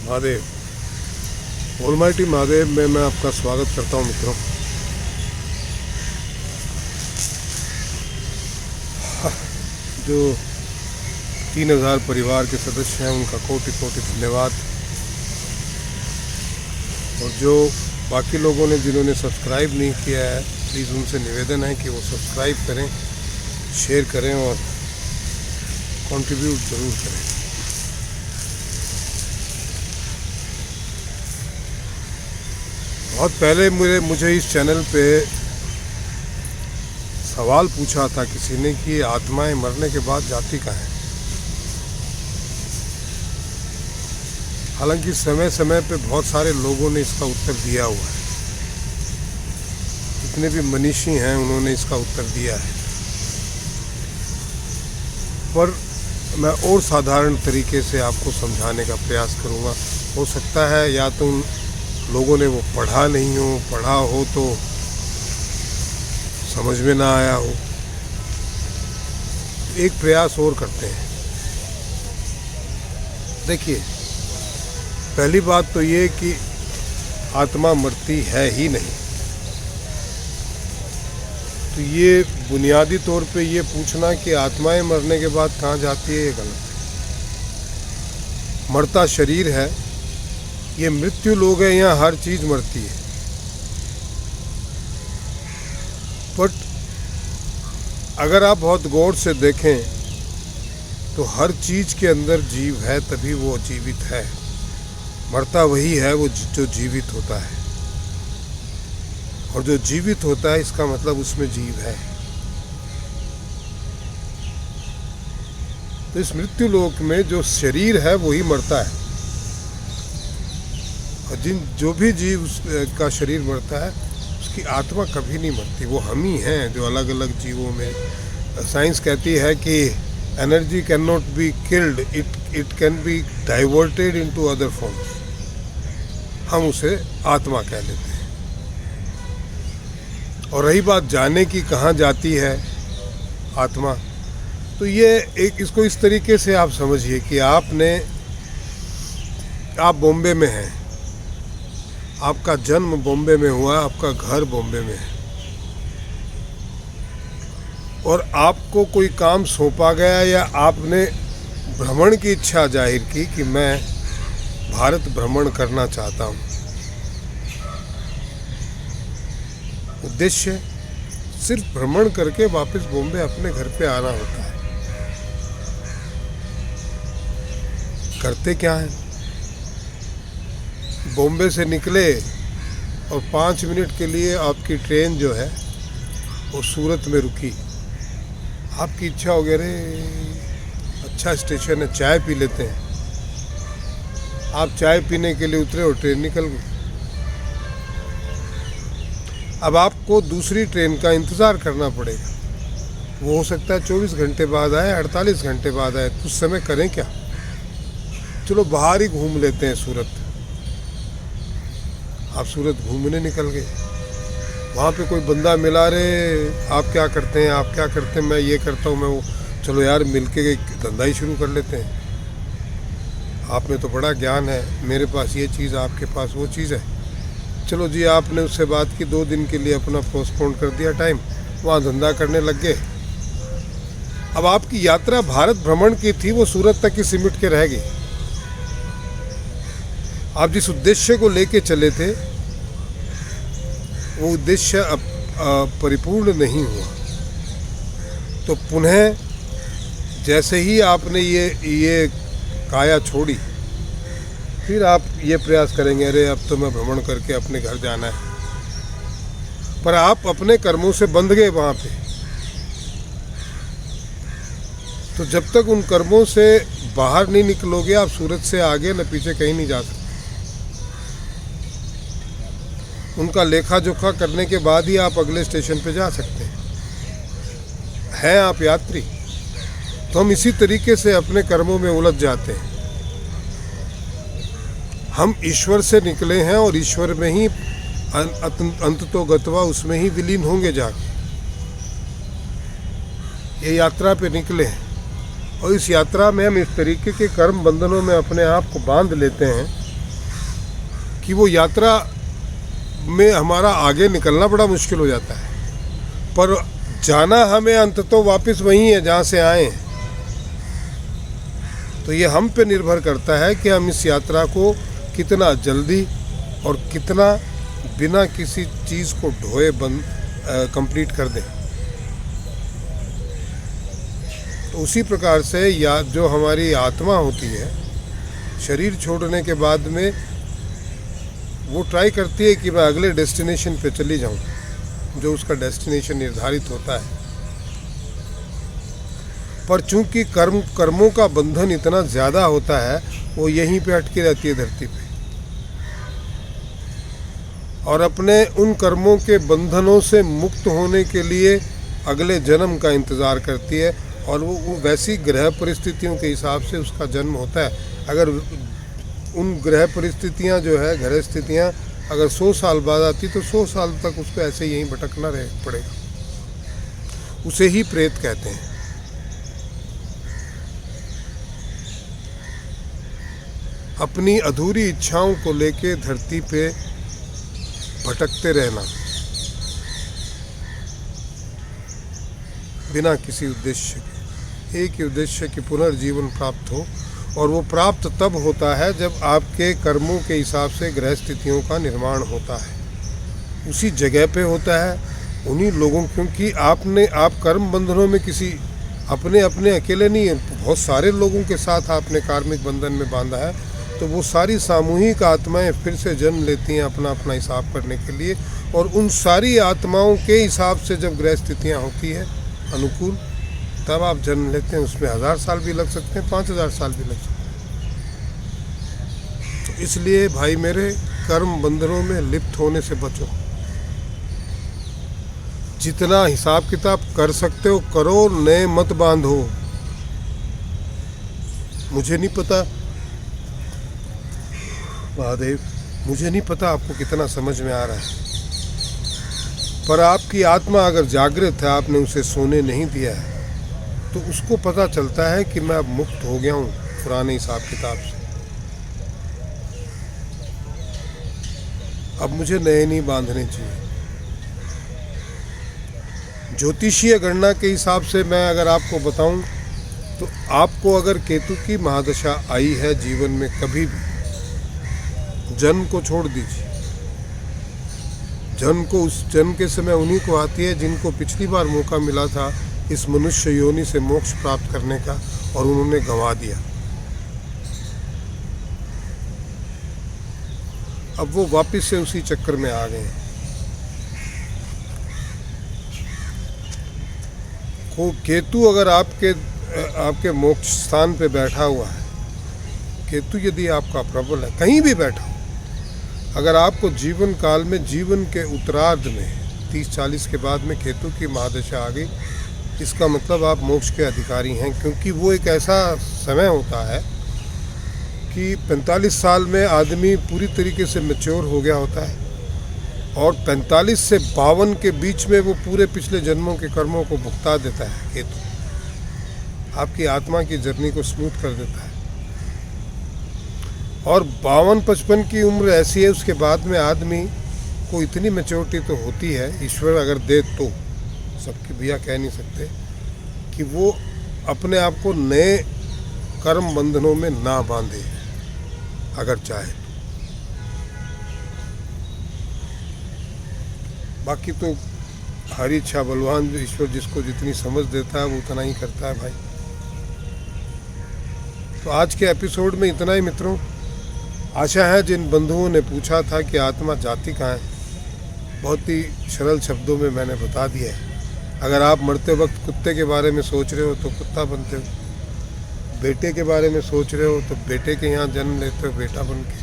Mahadev. Almighty Mahadev में मैं आपका स्वागत करता हूँ मित्रों। जो 3000 परिवार के सदस्य हैं उनका कोटि कोटि धन्यवाद। और जो बाकी लोगों ने जिन्होंने सब्सक्राइब नहीं किया है, प्लीज़ उनसे निवेदन है कि वो सब्सक्राइब करें, शेयर करें और कंट्रीब्यूट ज़रूर करें। बहुत पहले मुझे इस चैनल पे सवाल पूछा था किसी ने कि आत्माएं मरने के बाद जाती कहाँ हैं। हालांकि समय समय पे बहुत सारे लोगों ने इसका उत्तर दिया हुआ है, जितने भी मनीषी हैं उन्होंने इसका उत्तर दिया है, पर मैं और साधारण तरीके से आपको समझाने का प्रयास करूँगा। हो सकता है या तो उन लोगों ने वो पढ़ा नहीं हो, पढ़ा हो तो समझ में ना आया हो। एक प्रयास और करते हैं। देखिए, पहली बात तो ये कि आत्मा मरती है ही नहीं। तो ये बुनियादी तौर पे ये पूछना कि आत्माएं मरने के बाद कहाँ जाती है, ये गलत है। मरता शरीर है, ये मृत्यु लोग है, यहाँ हर चीज़ मरती है। बट अगर आप बहुत गौर से देखें तो हर चीज़ के अंदर जीव है, तभी वो जीवित है। मरता वही है वो जो जीवित होता है, और जो जीवित होता है इसका मतलब उसमें जीव है। तो इस मृत्यु लोक में जो शरीर है वही मरता है, और जो भी जीव का शरीर मरता है उसकी आत्मा कभी नहीं मरती। वो हम ही हैं जो अलग अलग जीवों में, साइंस कहती है कि energy can not be killed, it can be diverted into other forms. हम उसे आत्मा कह लेते हैं। और रही बात जाने की, कहाँ जाती है आत्मा, तो ये इसको इस तरीके से आप समझिए कि आप बॉम्बे में हैं, आपका जन्म बॉम्बे में हुआ, आपका घर बॉम्बे में है, और आपको कोई काम सौंपा गया या आपने भ्रमण की इच्छा जाहिर की कि मैं भारत भ्रमण करना चाहता हूँ। उद्देश्य सिर्फ भ्रमण करके वापस बॉम्बे अपने घर पे आना होता है। करते क्या है, बॉम्बे से निकले और 5 मिनट के लिए आपकी ट्रेन जो है वो सूरत में रुकी। आपकी इच्छा हो गई, अरे अच्छा स्टेशन है, चाय पी लेते हैं। आप चाय पीने के लिए उतरे और ट्रेन निकल गई। अब आपको दूसरी ट्रेन का इंतज़ार करना पड़ेगा। वो हो सकता है 24 घंटे बाद आए, 48 घंटे बाद आए। उस समय करें क्या? चलो बाहर ही घूम लेते हैं सूरत। आप सूरत घूमने निकल गए, वहाँ पे कोई बंदा मिला, रे आप क्या करते हैं, आप क्या करते हैं, मैं ये करता हूँ, मैं वो, चलो यार मिलके धंधा ही शुरू कर लेते हैं। आप में तो बड़ा ज्ञान है, मेरे पास ये चीज़, आपके पास वो चीज़ है। चलो जी, आपने उससे बात की, 2 दिन के लिए अपना पोस्टपोन कर दिया टाइम, वहाँ धंधा करने लग गए। अब आपकी यात्रा भारत भ्रमण की थी, वो सूरत तक ही सिमट के रह गई। आप जिस उद्देश्य को लेके चले थे वो उद्देश्य अब परिपूर्ण नहीं हुआ। तो पुनः जैसे ही आपने ये काया छोड़ी, फिर आप ये प्रयास करेंगे, अरे अब तो मैं भ्रमण करके अपने घर जाना है। पर आप अपने कर्मों से बंध गए वहाँ पे। तो जब तक उन कर्मों से बाहर नहीं निकलोगे, आप सूरत से आगे न पीछे कहीं नहीं जा सकते। उनका लेखा जोखा करने के बाद ही आप अगले स्टेशन पे जा सकते हैं आप यात्री। तो हम इसी तरीके से अपने कर्मों में उलझ जाते हैं। हम ईश्वर से निकले हैं और ईश्वर में ही अंततो गत्वा उसमें ही विलीन होंगे जाके। ये यात्रा पे निकले हैं और इस यात्रा में हम इस तरीके के कर्म बंधनों में अपने आप को बांध लेते हैं कि वो यात्रा में हमारा आगे निकलना बड़ा मुश्किल हो जाता है, पर जाना हमें अंततः वापस वहीं है जहाँ से आए हैं। तो ये हम पे निर्भर करता है कि हम इस यात्रा को कितना जल्दी और कितना बिना किसी चीज़ को ढोए बंद कंप्लीट कर दें। तो उसी प्रकार से या जो हमारी आत्मा होती है, शरीर छोड़ने के बाद में वो ट्राई करती है कि मैं अगले डेस्टिनेशन पे चली जाऊं, जो उसका डेस्टिनेशन निर्धारित होता है। पर चूंकि कर्मों का बंधन इतना ज़्यादा होता है, वो यहीं पे अटकी रहती है धरती पे, और अपने उन कर्मों के बंधनों से मुक्त होने के लिए अगले जन्म का इंतज़ार करती है, और वो वैसी ग्रह परिस्थितियों के हिसाब से उसका जन्म होता है। अगर उन ग्रह परिस्थितियाँ जो है, ग्रह स्थितियाँ अगर 100 साल बाद आती तो 100 साल तक उसको ऐसे यहीं भटकना पड़ेगा। उसे ही प्रेत कहते हैं। अपनी अधूरी इच्छाओं को लेके धरती पे भटकते रहना बिना किसी उद्देश्य के, एक ही उद्देश्य कि पुनर्जीवन प्राप्त हो, और वो प्राप्त तब होता है जब आपके कर्मों के हिसाब से ग्रह स्थितियों का निर्माण होता है। उसी जगह पे होता है, उन्हीं लोगों, क्योंकि आप कर्म बंधनों में किसी अपने अकेले नहीं है, बहुत सारे लोगों के साथ आपने कार्मिक बंधन में बांधा है। तो वो सारी सामूहिक आत्माएं फिर से जन्म लेती हैं अपना अपना हिसाब करने के लिए, और उन सारी आत्माओं के हिसाब से जब ग्रह स्थितियाँ होती है अनुकूल, तब आप जन्म लेते हैं। उसमें 1000 साल भी लग सकते हैं, 5000 साल भी लग सकते हैं। तो इसलिए भाई मेरे, कर्म बंधनों में लिप्त होने से बचो। जितना हिसाब किताब कर सकते हो करो, नए मत बांधो। मुझे नहीं पता महादेव, मुझे नहीं पता आपको कितना समझ में आ रहा है, पर आपकी आत्मा अगर जागृत है, आपने उसे सोने नहीं दिया है, तो उसको पता चलता है कि मैं अब मुक्त हो गया हूँ पुराने हिसाब किताब से। अब मुझे नए नहीं बांधने चाहिए। ज्योतिषीय गणना के हिसाब से मैं अगर आपको बताऊं, तो आपको अगर केतु की महादशा आई है जीवन में कभी भी, जन्म को छोड़ दीजिए। जन्म के समय उन्हीं को आती है जिनको पिछली बार मौका मिला था इस मनुष्य योनि से मोक्ष प्राप्त करने का, और उन्होंने गंवा दिया। अब वो वापस से उसी चक्कर में आ गए। को केतु अगर आपके मोक्ष स्थान पे बैठा हुआ है, केतु यदि आपका प्रबल है, कहीं भी बैठा हो, अगर आपको जीवन काल में, जीवन के उत्तरार्ध में 30-40 के बाद में केतु की महादशा आ गई, इसका मतलब आप मोक्ष के अधिकारी हैं। क्योंकि वो एक ऐसा समय होता है कि 45 साल में आदमी पूरी तरीके से मैच्योर हो गया होता है, और 45 से 52 के बीच में वो पूरे पिछले जन्मों के कर्मों को भुगता देता है। केतु आपकी आत्मा की जर्नी को स्मूथ कर देता है, और 52-55 की उम्र ऐसी है, उसके बाद में आदमी को इतनी मैच्योरिटी तो होती है, ईश्वर अगर दे तो, सबकी भैया कह नहीं सकते, कि वो अपने आप को नए कर्म बंधनों में ना बांधे अगर चाहे। बाकी तो हरी इच्छा बलवान, ईश्वर जिसको जितनी समझ देता है वो उतना ही करता है भाई। तो आज के एपिसोड में इतना ही मित्रों। आशा है जिन बंधुओं ने पूछा था कि आत्मा जाति कहाँ है, बहुत ही सरल शब्दों में मैंने बता दिया है। अगर आप मरते वक्त कुत्ते के बारे में सोच रहे हो तो कुत्ता बनते हो, बेटे के बारे में सोच रहे हो तो बेटे के यहाँ जन्म लेते हो बेटा बन के,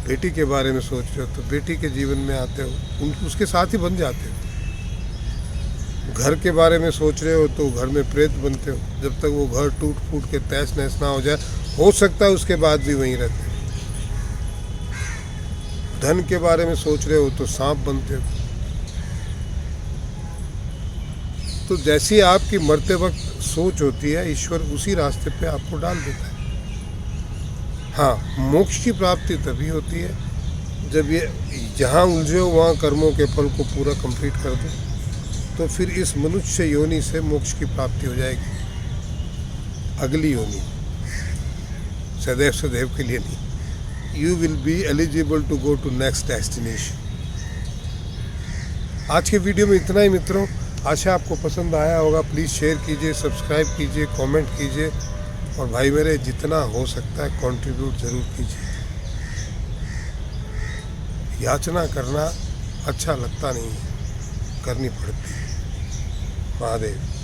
बेटी के बारे में सोच रहे हो तो बेटी के जीवन में आते हो, उसके साथ ही बन जाते हो। घर के बारे में सोच रहे हो तो घर में प्रेत बनते हो, जब तक वो घर टूट फूट के तहस नहस ना हो जाए, हो सकता है उसके बाद भी वहीं रहते हो। धन के बारे में सोच रहे हो तो सांप बनते हो। तो जैसी आपकी मरते वक्त सोच होती है, ईश्वर उसी रास्ते पे आपको डाल देता हाँ, मोक्ष की प्राप्ति तभी होती है जब ये जहाँ उलझे हो वहाँ कर्मों के फल को पूरा कंप्लीट कर दो, तो फिर इस मनुष्य योनि से मोक्ष की प्राप्ति हो जाएगी। अगली योनि, सदैव सदैव के लिए नहीं। You will be eligible to go to next destination. आज के वीडियो में इतना ही मित्रों, आशा आपको पसंद आया होगा। प्लीज़ शेयर कीजिए, सब्सक्राइब कीजिए, कमेंट कीजिए और भाई मेरे जितना हो सकता है कंट्रीब्यूट ज़रूर कीजिए। याचना करना अच्छा लगता नहीं है, करनी पड़ती है। महादेव।